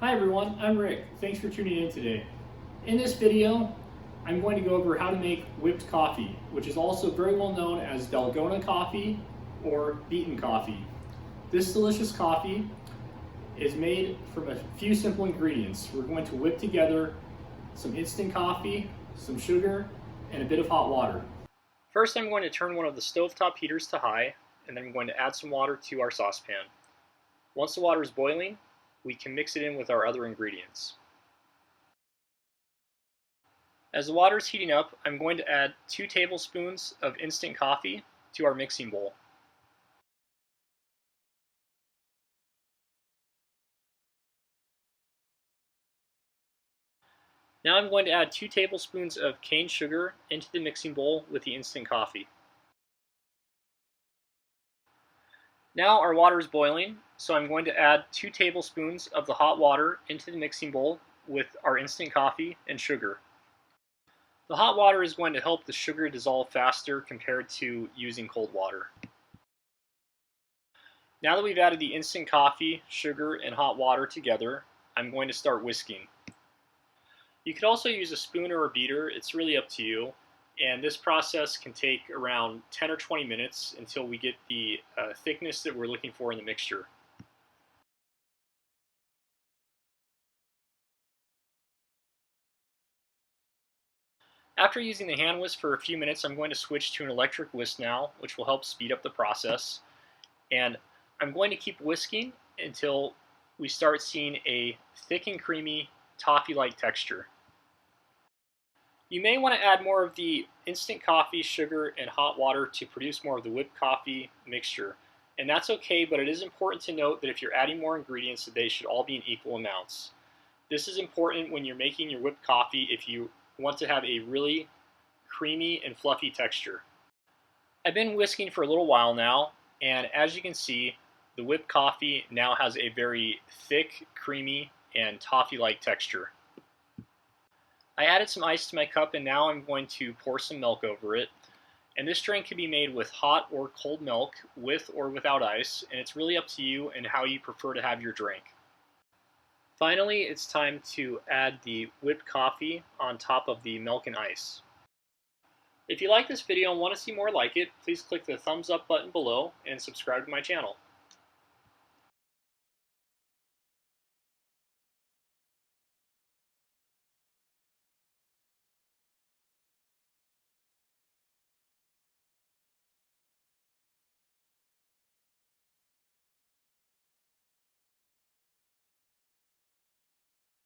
Hi everyone, I'm Rick. Thanks for tuning in today. In this video, I'm going to go over how to make whipped coffee, which is also very well known as Dalgona coffee or beaten coffee. This delicious coffee is made from a few simple ingredients. We're going to whip together some instant coffee, some sugar, and a bit of hot water. First, I'm going to turn one of the stovetop heaters to high, and then I'm going to add some water to our saucepan. Once the water is boiling, we can mix it in with our other ingredients. As the water is heating up, I'm going to add 2 tablespoons of instant coffee to our mixing bowl. Now I'm going to add 2 tablespoons of cane sugar into the mixing bowl with the instant coffee. Now our water is boiling, so I'm going to add 2 tablespoons of the hot water into the mixing bowl with our instant coffee and sugar. The hot water is going to help the sugar dissolve faster compared to using cold water. Now that we've added the instant coffee, sugar, and hot water together, I'm going to start whisking. You could also use a spoon or a beater, it's really up to you, and this process can take around 10 or 20 minutes until we get the thickness that we're looking for in the mixture. After using the hand whisk for a few minutes, I'm going to switch to an electric whisk now, which will help speed up the process. And I'm going to keep whisking until we start seeing a thick and creamy toffee-like texture. You may want to add more of the instant coffee, sugar, and hot water to produce more of the whipped coffee mixture. And that's okay, but it is important to note that if you're adding more ingredients, that they should all be in equal amounts. This is important when you're making your whipped coffee if you want to have a really creamy and fluffy texture. I've been whisking for a little while now, and as you can see, the whipped coffee now has a very thick, creamy, and toffee-like texture. I added some ice to my cup, and now I'm going to pour some milk over it. And this drink can be made with hot or cold milk, with or without ice, and it's really up to you and how you prefer to have your drink. Finally, it's time to add the whipped coffee on top of the milk and ice. If you like this video and want to see more like it, please click the thumbs up button below and subscribe to my channel.